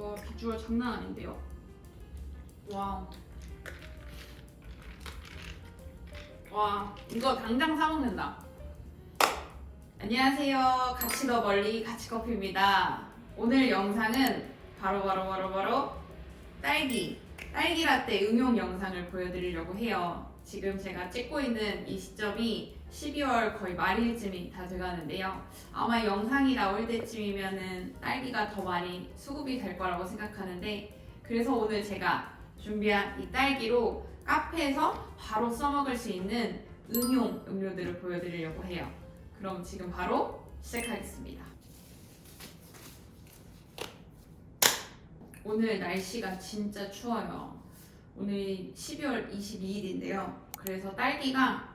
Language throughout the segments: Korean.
비주얼 장난 아닌데요? 와. 와, 이거 당장 사 먹는다. 안녕하세요. 같이 더 멀리 같이커피입니다. 오늘 영상은 바로 딸기 라떼 응용 영상을 보여드리려고 해요. 지금 제가 찍고 있는 이 시점이 12월 거의 말일쯤이 다 돼가는데요. 아마 영상이 나올 때쯤이면은 딸기가 더 많이 수급이 될 거라고 생각하는데, 그래서 오늘 제가 준비한 이 딸기로 카페에서 바로 써먹을 수 있는 응용 음료들을 보여드리려고 해요. 그럼 지금 바로 시작하겠습니다. 오늘 날씨가 진짜 추워요. 오늘이 12월 22일인데요. 그래서 딸기가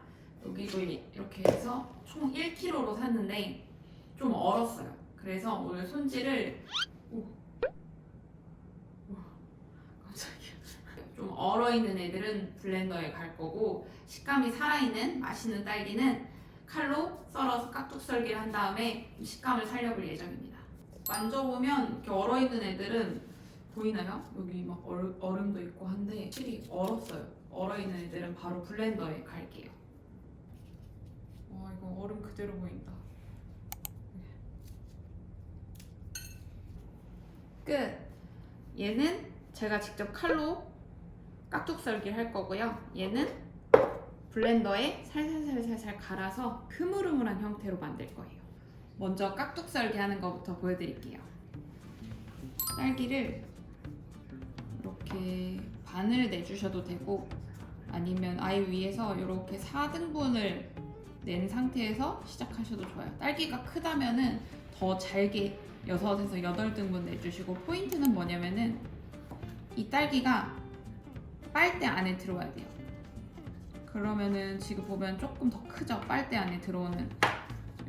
여기도 이렇게 해서 총 1kg로 샀는데 좀 얼었어요. 그래서 오늘 손질을 깜짝이야. 좀 얼어있는 애들은 블렌더에 갈 거고, 식감이 살아있는 맛있는 딸기는 칼로 썰어서 깍둑 썰기를 한 다음에 식감을 살려볼 예정입니다. 만져보면 이렇게 얼어있는 애들은 보이나요? 여기 막 얼음도 있고 한데 확실히 얼었어요. 얼어있는 애들은 바로 블렌더에 갈게요. 와, 이거 얼음 그대로 보인다. 끝! 얘는 제가 직접 칼로 깍둑 썰기를 할 거고요. 얘는 블렌더에 살살살살 갈아서 흐물흐물한 형태로 만들 거예요. 먼저 깍둑 썰기 하는 거부터 보여드릴게요. 딸기를 이렇게 반을 내주셔도 되고, 아니면 아예 위에서 이렇게 4등분을 낸 상태에서 시작하셔도 좋아요. 딸기가 크다면은 더 잘게 6에서 8등분 내주시고, 포인트는 뭐냐면은 이 딸기가 빨대 안에 들어와야 돼요. 그러면은 지금 보면 조금 더 크죠? 빨대 안에 들어오는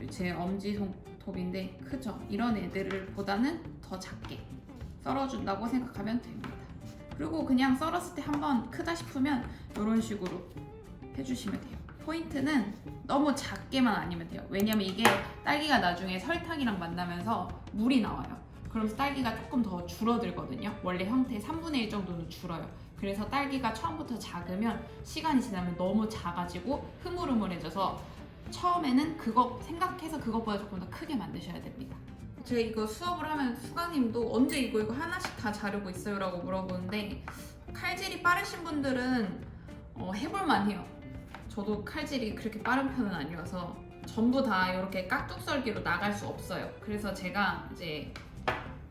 제 엄지손톱인데 크죠? 이런 애들을 보다는 더 작게 썰어준다고 생각하면 됩니다. 그리고 그냥 썰었을 때 한번 크다 싶으면 이런 식으로 해주시면 돼요. 포인트는 너무 작게만 아니면 돼요. 왜냐면 이게 딸기가 나중에 설탕이랑 만나면서 물이 나와요. 그러면서 딸기가 조금 더 줄어들거든요. 원래 형태의 3분의 1 정도는 줄어요. 그래서 딸기가 처음부터 작으면 시간이 지나면 너무 작아지고 흐물흐물해져서 처음에는 그거 생각해서 그것보다 조금 더 크게 만드셔야 됩니다. 제가 이거 수업을 하면 수강님도 언제 이거 하나씩 다 자르고 있어요? 라고 물어보는데, 칼질이 빠르신 분들은 해볼만 해요. 저도 칼질이 그렇게 빠른 편은 아니어서 전부 다 이렇게 깍둑 썰기로 나갈 수 없어요. 그래서 제가 이제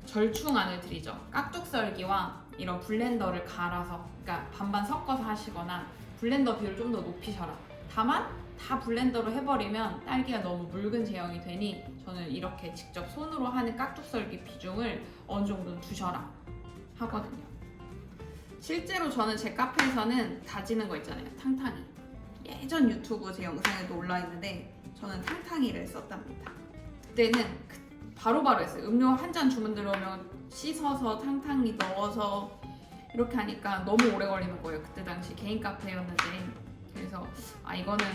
절충안을 드리죠. 깍둑 썰기와 이런 블렌더를 갈아서, 그러니까 반반 섞어서 하시거나 블렌더 비율을 좀 더 높이셔라. 다만 다 블렌더로 해버리면 딸기가 너무 묽은 제형이 되니 저는 이렇게 직접 손으로 하는 깍둑 썰기 비중을 어느 정도 두셔라 하거든요. 실제로 저는 제 카페에서는 다지는 거 있잖아요. 탕탕이. 예전 유튜브 제 영상에도 올라있는데 저는 탕탕이를 썼답니다. 그때는 바로바로 했어요. 음료 한 잔 주문 들어오면 씻어서 탕탕이 넣어서 이렇게 하니까 너무 오래 걸리는 거예요. 그때 당시 개인 카페였는데. 그래서 이거는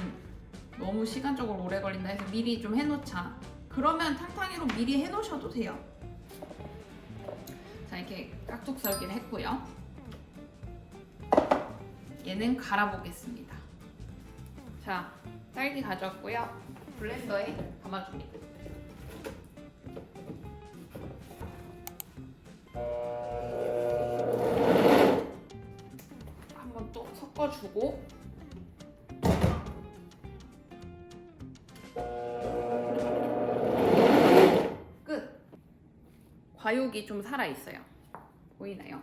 너무 시간적으로 오래 걸린다 해서 미리 좀 해놓자. 그러면 탕탕이로 미리 해놓으셔도 돼요. 자, 이렇게 깍둑 썰기를 했고요. 얘는 갈아보겠습니다. 자, 딸기 가져왔고요. 블렌더에 담아줍니다. 한번 또 섞어주고, 끝! 과육이 좀 살아있어요. 보이나요?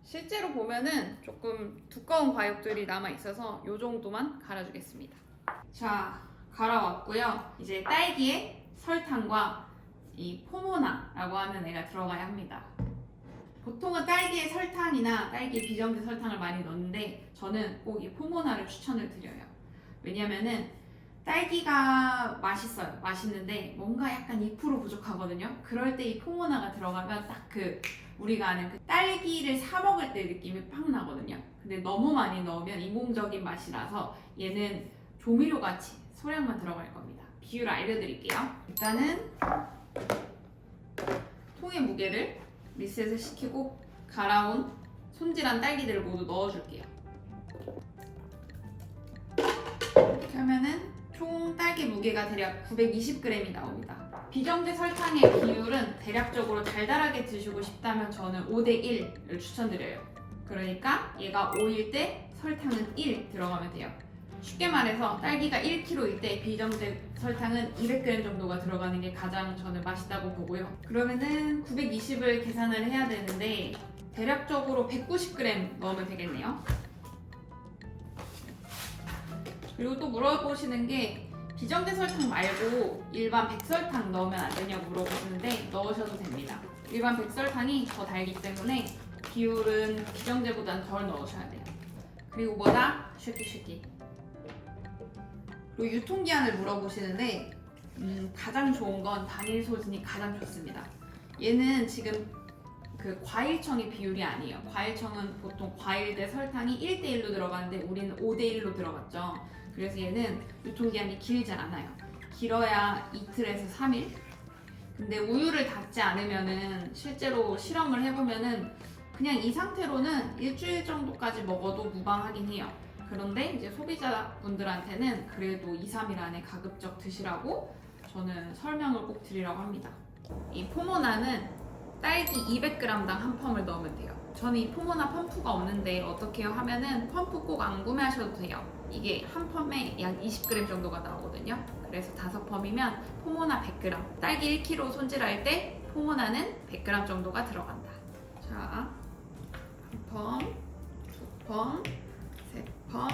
실제로 보면은 조금 두꺼운 과육들이 남아있어서 이 정도만 갈아주겠습니다. 자, 갈아왔고요. 이제 딸기에 설탕과 이 포모나라고 하는 애가 들어가야 합니다. 보통은 딸기에 설탕이나 딸기에 비정제 설탕을 많이 넣는데 저는 꼭 이 포모나를 추천을 드려요. 왜냐면은 딸기가 맛있어요. 맛있는데 뭔가 약간 2% 부족하거든요. 그럴 때 이 포모나가 들어가면 딱 우리가 아는 딸기를 사 먹을 때 느낌이 팍 나거든요. 근데 너무 많이 넣으면 인공적인 맛이 나서 얘는 조미료 같이 소량만 들어갈 겁니다. 비율을 알려드릴게요. 일단은 통의 무게를 리셋을 시키고 갈아온 손질한 딸기들을 모두 넣어줄게요. 이렇게 하면은 총 딸기 무게가 대략 920g이 나옵니다. 비정제 설탕의 비율은 대략적으로 달달하게 드시고 싶다면 저는 5대1을 추천드려요. 그러니까 얘가 5일 때 설탕은 1 들어가면 돼요. 쉽게 말해서 딸기가 1kg일 때 비정제 설탕은 200g 정도가 들어가는 게 가장 저는 맛있다고 보고요. 그러면은 920을 계산을 해야 되는데 대략적으로 190g 넣으면 되겠네요. 그리고 또 물어보시는 게 비정제 설탕 말고 일반 백설탕 넣으면 안 되냐고 물어보시는데 넣으셔도 됩니다. 일반 백설탕이 더 달기 때문에 비율은 비정제보다는 덜 넣으셔야 돼요. 그리고 뭐다? 쉐끼쉐끼. 그리고 유통기한을 물어보시는데 가장 좋은 건 단일 소진이 가장 좋습니다. 얘는 지금 그 과일청의 비율이 아니에요. 과일청은 보통 과일 대 설탕이 1대1로 들어가는데 우리는 5대1로 들어갔죠. 그래서 얘는 유통기한이 길지 않아요. 길어야 이틀에서 3일. 근데 우유를 닫지 않으면은 실제로 실험을 해보면은 그냥 이 상태로는 일주일 정도까지 먹어도 무방하긴 해요. 그런데 이제 소비자분들한테는 그래도 2, 3일 안에 가급적 드시라고 저는 설명을 꼭 드리라고 합니다. 이 포모나는 딸기 200g당 한 펌을 넣으면 돼요. 저는 이 포모나 펌프가 없는데 어떻게 해요 하면은 펌프 꼭 안 구매하셔도 돼요. 이게 한 펌에 약 20g 정도가 나오거든요. 그래서 5펌이면 포모나 100g. 딸기 1kg 손질할 때 포모나는 100g 정도가 들어간다. 자, 한 펌, 두 펌, 세 펌,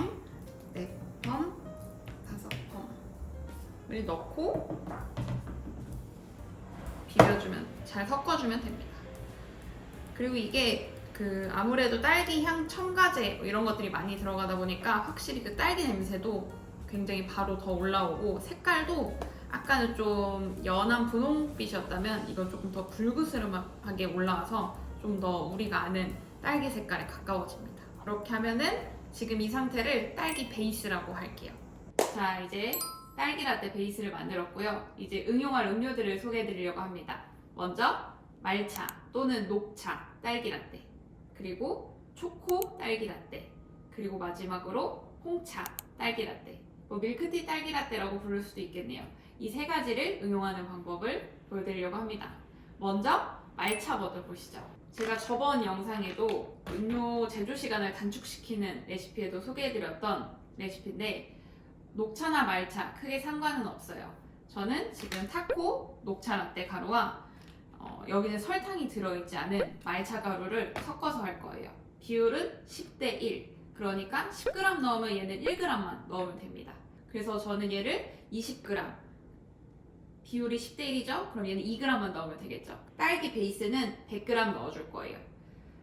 네 펌, 5펌을 넣고 비벼주면, 잘 섞어주면 됩니다. 그리고 이게 아무래도 딸기 향 첨가제 이런 것들이 많이 들어가다 보니까 확실히 그 딸기 냄새도 굉장히 바로 더 올라오고 색깔도 아까는 좀 연한 분홍빛이었다면 이건 조금 더 붉으스름하게 올라와서 좀 더 우리가 아는 딸기 색깔에 가까워집니다. 이렇게 하면은 지금 이 상태를 딸기 베이스라고 할게요. 자, 이제 딸기 라떼 베이스를 만들었고요. 이제 응용할 음료들을 소개해 드리려고 합니다. 먼저 말차 또는 녹차 딸기 라떼, 그리고 초코 딸기 라떼, 그리고 마지막으로 홍차 딸기 라떼, 뭐 밀크티 딸기 라떼라고 부를 수도 있겠네요. 이 세 가지를 응용하는 방법을 보여드리려고 합니다. 먼저 말차부터 보시죠. 제가 저번 영상에도 음료 제조 시간을 단축시키는 레시피에도 소개해드렸던 레시피인데 녹차나 말차 크게 상관은 없어요. 저는 지금 타코 녹차 라떼 가루와 여기는 설탕이 들어있지 않은 말차 가루를 섞어서 할 거예요. 비율은 10대1. 그러니까 10g 넣으면 얘는 1g만 넣으면 됩니다. 그래서 저는 얘를 20g, 비율이 10대1이죠? 그럼 얘는 2g만 넣으면 되겠죠. 딸기 베이스는 100g 넣어줄 거예요.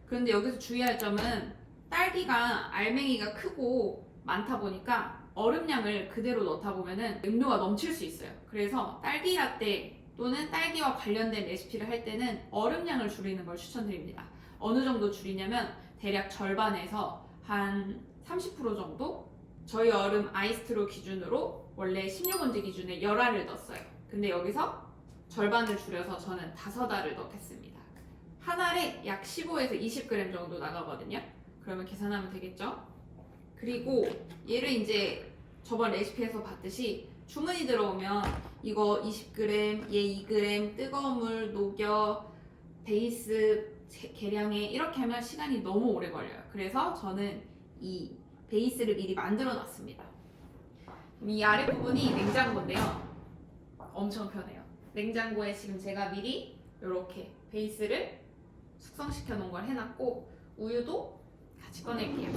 그런데 여기서 주의할 점은 딸기가 알맹이가 크고 많다 보니까 얼음량을 그대로 넣다 보면은 음료가 넘칠 수 있어요. 그래서 딸기 라떼 또는 딸기와 관련된 레시피를 할 때는 얼음량을 줄이는 걸 추천드립니다. 어느 정도 줄이냐면 대략 절반에서 한 30% 정도? 저희 얼음 아이스트로 기준으로 원래 16온즈 기준에 10알을 넣었어요. 근데 여기서 절반을 줄여서 저는 5알을 넣겠습니다. 한 알에 약 15에서 20g 정도 나가거든요. 그러면 계산하면 되겠죠? 그리고 얘를 이제 저번 레시피에서 봤듯이 주문이 들어오면 이거 20g, 얘 2g, 뜨거운 물 녹여, 베이스 계량해 이렇게 하면 시간이 너무 오래 걸려요. 그래서 저는 이 베이스를 미리 만들어 놨습니다. 이 아랫부분이 냉장고인데요. 엄청 편해요. 냉장고에 지금 제가 미리 이렇게 베이스를 숙성시켜 놓은 걸 해놨고 우유도 같이 꺼낼게요.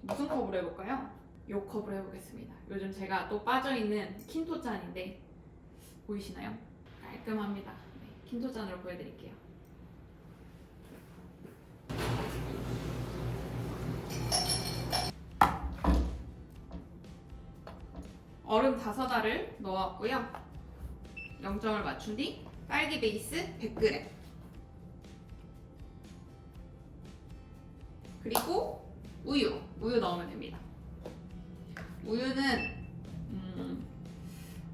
무슨 컵으로 해볼까요? 이 컵으로 해보겠습니다. 요즘 제가 또 빠져있는 킨토잔인데 보이시나요? 깔끔합니다. 네, 킨토잔으로 보여드릴게요. 얼음 5알을 넣어왔고요. 0점을 맞춘 뒤 딸기 베이스 100g, 그리고 우유 넣으면 됩니다. 우유는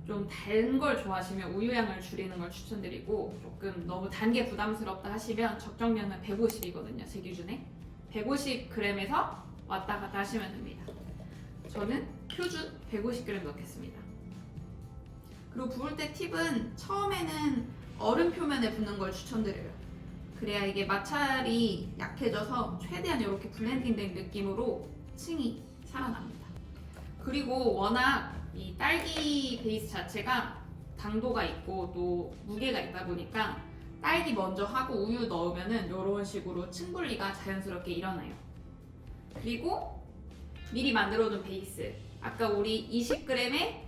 좀 단 걸 좋아하시면 우유향을 줄이는 걸 추천드리고, 조금 너무 단 게 부담스럽다 하시면 적정량은 150이거든요. 제 기준에 150g에서 왔다 갔다 하시면 됩니다. 저는 표준 150g 넣겠습니다. 그리고 부을 때 팁은 처음에는 얼음 표면에 붓는 걸 추천드려요. 그래야 이게 마찰이 약해져서 최대한 이렇게 블렌딩된 느낌으로 층이 살아납니다. 그리고 워낙 이 딸기 베이스 자체가 당도가 있고 또 무게가 있다 보니까 딸기 먼저 하고 우유 넣으면은 이런 식으로 층 분리가 자연스럽게 일어나요. 그리고 미리 만들어둔 베이스, 아까 우리 20g에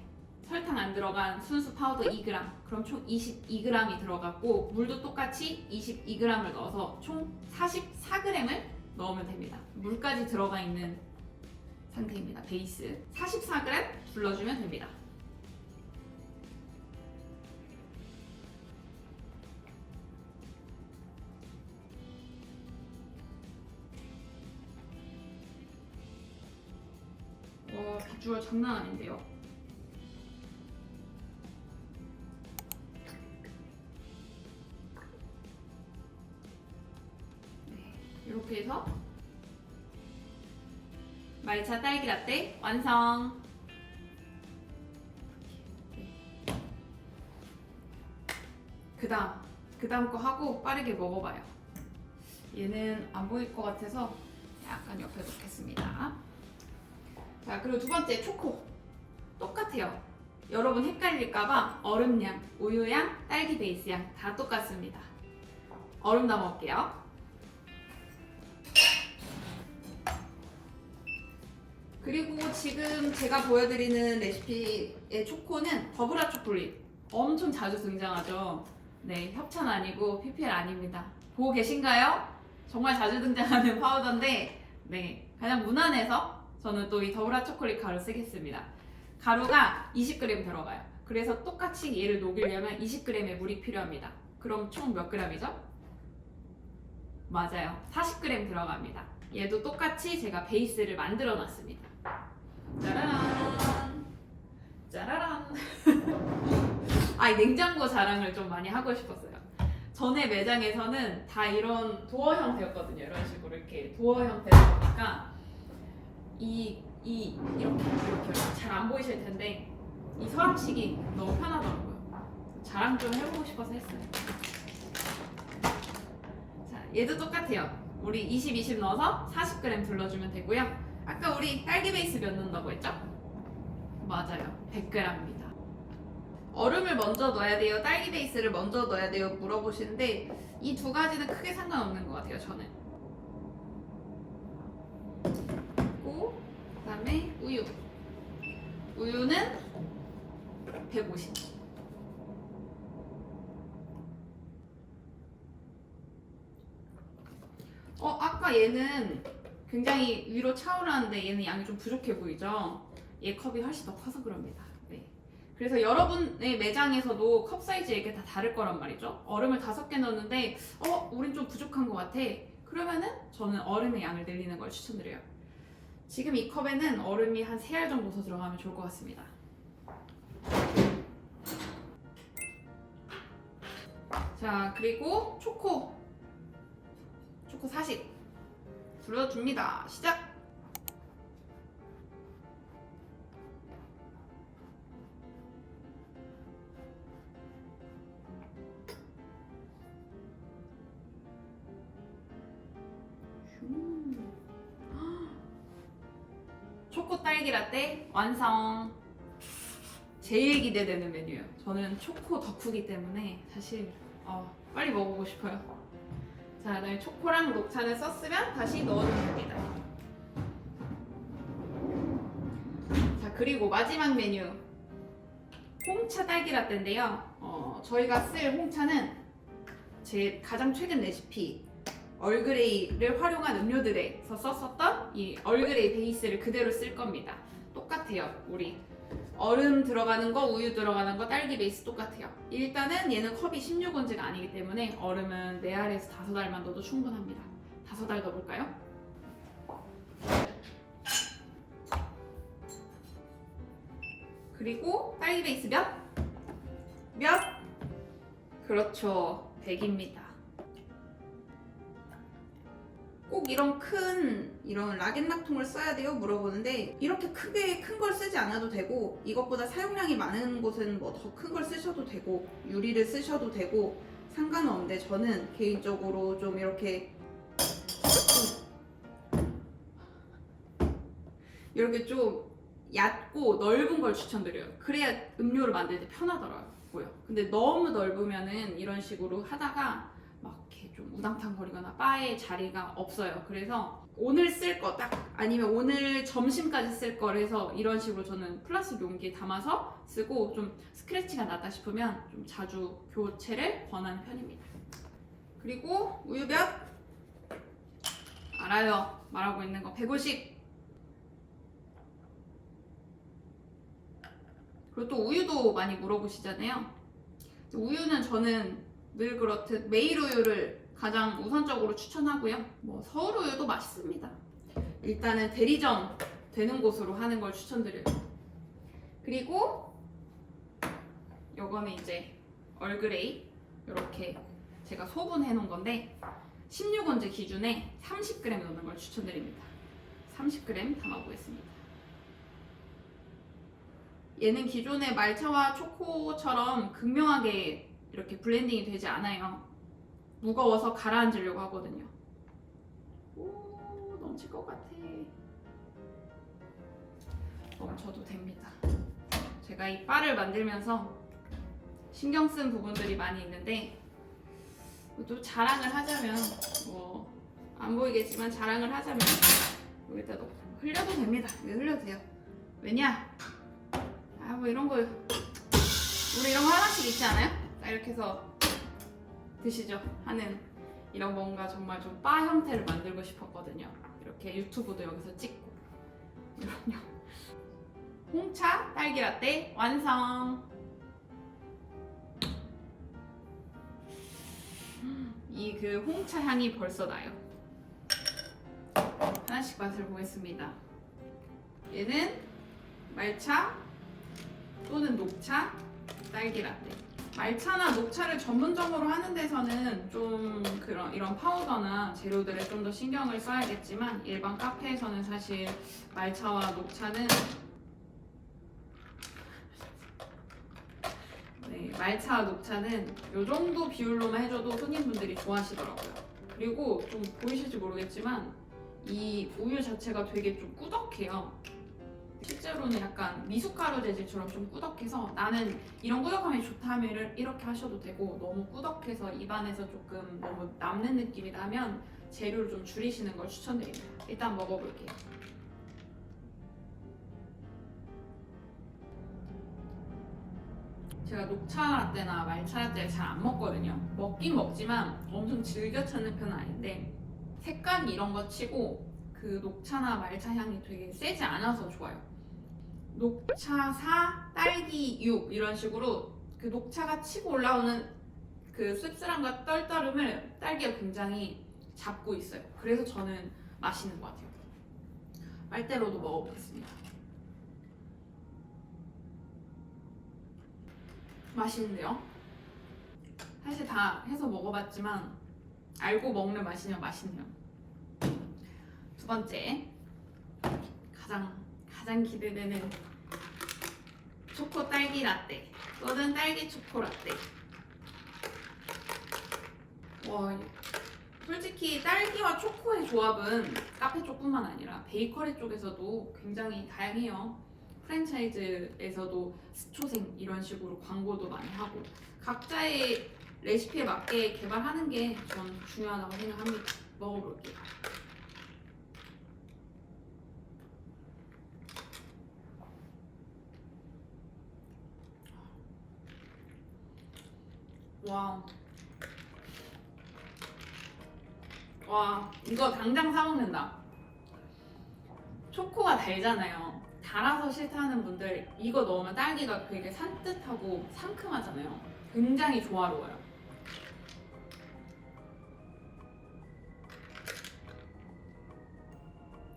설탕 안 들어간 순수 파우더 2g, 그럼 총 22g이 들어갔고, 물도 똑같이 22g을 넣어서 총 44g을 넣으면 됩니다. 물까지 들어가 있는 상태입니다. 베이스 44g 둘러주면 됩니다. 와, 비주얼 장난 아닌데요? 네, 이렇게 해서 말차 딸기 라떼 완성! 그 다음 거 하고 빠르게 먹어봐요. 얘는 안 보일 것 같아서 약간 옆에 놓겠습니다. 자, 그리고 두 번째 초코. 똑같아요. 여러분 헷갈릴까봐 얼음량, 우유양, 딸기 베이스양 다 똑같습니다. 얼음 넣어볼게요. 그리고 지금 제가 보여드리는 레시피의 초코는 더블 초콜릿. 엄청 자주 등장하죠. 네, 협찬 아니고 PPL 아닙니다. 보고 계신가요? 정말 자주 등장하는 파우더인데, 네, 가장 무난해서 저는 또 이 더블 초콜릿 가루 쓰겠습니다. 가루가 20g 들어가요. 그래서 똑같이 얘를 녹이려면 20g의 물이 필요합니다. 그럼 총 몇 g이죠? 맞아요, 40g 들어갑니다. 얘도 똑같이 제가 베이스를 만들어 놨습니다. 짜라란, 짜라란. 이 냉장고 자랑을 좀 많이 하고 싶었어요. 전에 매장에서는 다 이런 도어 형태였거든요. 이런 식으로 이렇게 도어 형태다 보니까 이렇게 잘 안 보이실 텐데 이 서랍식이 너무 편하더라고요. 자랑 좀 해보고 싶어서 했어요. 자, 얘도 똑같아요. 우리 20 넣어서 40g 둘러주면 되고요. 아까 우리 딸기 베이스 몇 넣는다고 했죠? 맞아요, 100g입니다. 얼음을 먼저 넣어야 돼요, 딸기 베이스를 먼저 넣어야 돼요 물어보시는데 이 두 가지는 크게 상관없는 것 같아요, 저는. 그리고 그다음에 우유는 150. 아까 얘는 굉장히 위로 차오르는데 얘는 양이 좀 부족해 보이죠? 얘 컵이 훨씬 더 커서 그럽니다. 네. 그래서 여러분의 매장에서도 컵 사이즈 이렇게 다 다를 거란 말이죠. 얼음을 5개 넣었는데 우린 좀 부족한 것 같아. 그러면은 저는 얼음의 양을 늘리는 걸 추천드려요. 지금 이 컵에는 얼음이 한 3알 정도 더 들어가면 좋을 것 같습니다. 자, 그리고 초코 40 둘러줍니다. 시작! 초코 딸기 라떼 완성! 제일 기대되는 메뉴예요. 저는 초코 덕후기 때문에 사실 빨리 먹어보고 싶어요. 자, 그다음에 초코랑 녹차는 썼으면 다시 넣어주면 됩니다. 자, 그리고 마지막 메뉴 홍차 딸기 라떼인데요. 저희가 쓸 홍차는 제 가장 최근 레시피 얼그레이를 활용한 음료들에서 썼었던 이 얼그레이 베이스를 그대로 쓸 겁니다. 똑같아요. 우리 얼음 들어가는 거, 우유 들어가는 거, 딸기 베이스 똑같아요. 일단은 얘는 컵이 16온즈가 아니기 때문에 얼음은 4알에서 5알만 넣어도 충분합니다. 5알 넣어볼까요? 그리고 딸기 베이스 몇? 몇? 그렇죠. 100입니다. 꼭 이런 락앤락통을 써야 돼요? 물어보는데 이렇게 크게 큰 걸 쓰지 않아도 되고 이것보다 사용량이 많은 곳은 뭐 더 큰 걸 쓰셔도 되고 유리를 쓰셔도 되고 상관은 없는데 저는 개인적으로 좀 이렇게 좀 얕고 넓은 걸 추천드려요. 그래야 음료를 만들 때 편하더라고요. 근데 너무 넓으면은 이런 식으로 하다가 막 이렇게 좀 우당탕거리거나 바에 자리가 없어요. 그래서 오늘 쓸 거 딱 아니면 오늘 점심까지 쓸 걸 해서 이런 식으로 저는 플라스틱 용기에 담아서 쓰고 좀 스크래치가 났다 싶으면 좀 자주 교체를 권하는 편입니다. 그리고 우유 몇? 알아요. 말하고 있는 거 150. 그리고 또 우유도 많이 물어보시잖아요. 우유는 저는 늘 그렇듯 메일 우유를 가장 우선적으로 추천하고요. 뭐 서울 우유도 맛있습니다. 일단은 대리점 되는 곳으로 하는 걸 추천드려요. 그리고 요거는 이제 얼그레이 이렇게 제가 소분해 놓은 건데 16온즈 기준에 30g 넣는 걸 추천드립니다. 30g 담아보겠습니다. 얘는 기존의 말차와 초코처럼 극명하게 이렇게 블렌딩이 되지 않아요. 무거워서 가라앉으려고 하거든요. 오, 넘칠 것 같아. 넘쳐도 됩니다. 제가 이 바를 만들면서 신경 쓴 부분들이 많이 있는데 또 자랑을 하자면 뭐 안 보이겠지만 자랑을 하자면 여기다 넣고 흘려도 됩니다. 흘려도 돼요. 왜냐? 뭐 이런 거 우리 이런 거 하나씩 있지 않아요? 딱 이렇게 해서 드시죠 하는 이런 뭔가 정말 좀 바 형태를 만들고 싶었거든요. 이렇게 유튜브도 여기서 찍고 이런요. 홍차 딸기 라떼 완성. 이 그 홍차 향이 벌써 나요. 하나씩 맛을 보겠습니다. 얘는 말차 또는 녹차, 딸기 라떼. 말차나 녹차를 전문적으로 하는 데서는 좀 이런 파우더나 재료들에 좀 더 신경을 써야겠지만 일반 카페에서는 사실 말차와 녹차는 말차와 녹차는 이 정도 비율로만 해줘도 손님분들이 좋아하시더라고요. 그리고 좀 보이실지 모르겠지만 이 우유 자체가 되게 좀 꾸덕해요. 실제로는 약간 미숫가루 재질처럼 좀 꾸덕해서 나는 이런 꾸덕함이 좋다 하면 이렇게 하셔도 되고 너무 꾸덕해서 입안에서 조금 너무 남는 느낌이 나면 재료를 좀 줄이시는 걸 추천드립니다. 일단 먹어볼게요. 제가 녹차 라떼나 말차 라떼를 잘 안 먹거든요. 먹긴 먹지만 엄청 즐겨 찾는 편은 아닌데 색깔이 이런 거 치고 그 녹차나 말차 향이 되게 세지 않아서 좋아요. 녹차사, 딸기유 이런 식으로 그 녹차가 치고 올라오는 그 씁쓸함과 떨떠름을 딸기가 굉장히 잡고 있어요. 그래서 저는 맛있는 것 같아요. 빨대로도 먹어보겠습니다. 맛있는데요? 사실 다 해서 먹어봤지만 알고 먹는 맛이면 맛있네요. 두 번째, 가장 기대되는 초코 딸기 라떼 또는 딸기 초코 라떼. 와, 솔직히 딸기와 초코의 조합은 카페 쪽뿐만 아니라 베이커리 쪽에서도 굉장히 다양해요. 프랜차이즈에서도 스초생 이런 식으로 광고도 많이 하고 각자의 레시피에 맞게 개발하는 게 전 중요하다고 생각합니다. 먹어볼게요. 와, 이거 당장 사 먹는다. 초코가 달잖아요. 달아서 싫다는 분들 이거 넣으면 딸기가 되게 산뜻하고 상큼하잖아요. 굉장히 조화로워요.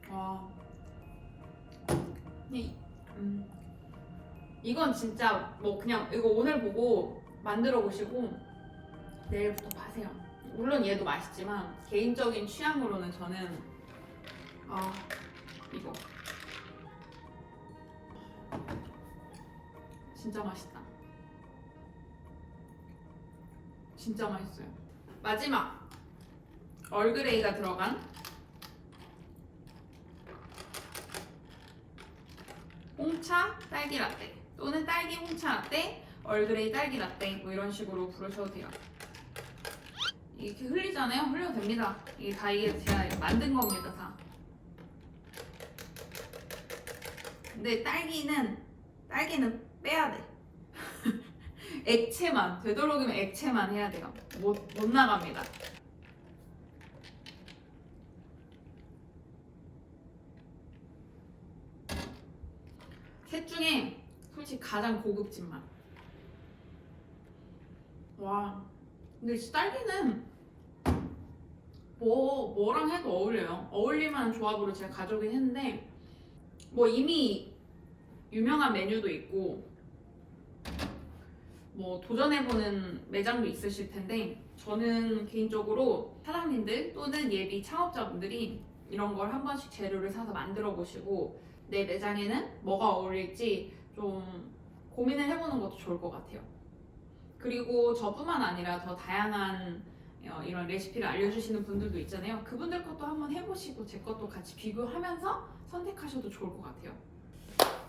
와, 이건 진짜 뭐 그냥 이거 오늘 보고 만들어 보시고 내일부터 파세요. 물론 얘도 맛있지만 개인적인 취향으로는 저는 이거 진짜 맛있다. 진짜 맛있어요. 마지막 얼그레이가 들어간 홍차 딸기 라떼 또는 딸기 홍차 라떼, 얼그레이 딸기 라떼 뭐 이런 식으로 부르셔도 돼요. 이렇게 흘리잖아요. 흘려도 됩니다. 이게 다 이게 제가 만든 겁니다. 다. 근데 딸기는 빼야 돼. 액체만, 되도록이면 액체만 해야 돼요. 못 나갑니다. 셋 중에 솔직히 가장 고급진 맛. 와, 근데 진짜 딸기는 뭐랑 해도 어울려요. 어울릴만한 조합으로 제가 가져오긴 했는데 뭐 이미 유명한 메뉴도 있고 뭐 도전해보는 매장도 있으실 텐데 저는 개인적으로 사장님들 또는 예비 창업자분들이 이런 걸 한 번씩 재료를 사서 만들어 보시고 내 매장에는 뭐가 어울릴지 좀 고민을 해보는 것도 좋을 것 같아요. 그리고 저뿐만 아니라 더 다양한 이런 레시피를 알려주시는 분들도 있잖아요. 그분들 것도 한번 해보시고 제 것도 같이 비교하면서 선택하셔도 좋을 것 같아요.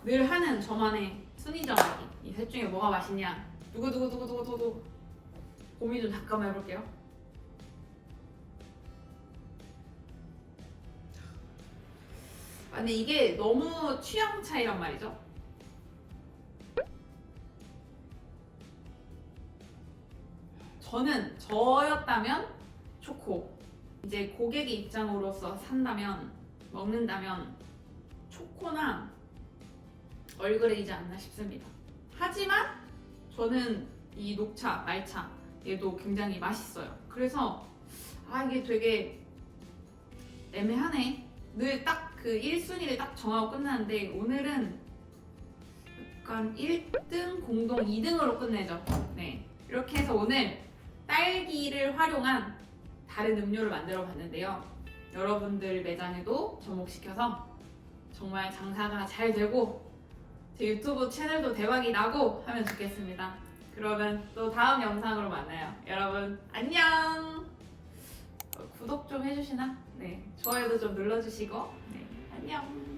늘 하는 저만의 순위 정하기. 이 셋 중에 뭐가 맛있냐? 누구 고민 좀 잠깐만 해볼게요. 근데 이게 너무 취향 차이란 말이죠. 저는 저였다면 초코. 이제 고객의 입장으로서 먹는다면 초코나 얼그레이지 않나 싶습니다. 하지만 저는 이 녹차, 말차 얘도 굉장히 맛있어요. 그래서 이게 되게 애매하네. 늘 딱 그 1순위를 딱 정하고 끝나는데 오늘은 약간 1등, 공동 2등으로 끝내죠. 네, 이렇게 해서 오늘 딸기를 활용한 다른 음료를 만들어 봤는데요. 여러분들 매장에도 접목시켜서 정말 장사가 잘 되고 제 유튜브 채널도 대박이 나고 하면 좋겠습니다. 그러면 또 다음 영상으로 만나요. 여러분 안녕. 구독 좀 해주시나? 네, 좋아요도 좀 눌러주시고 네, 안녕.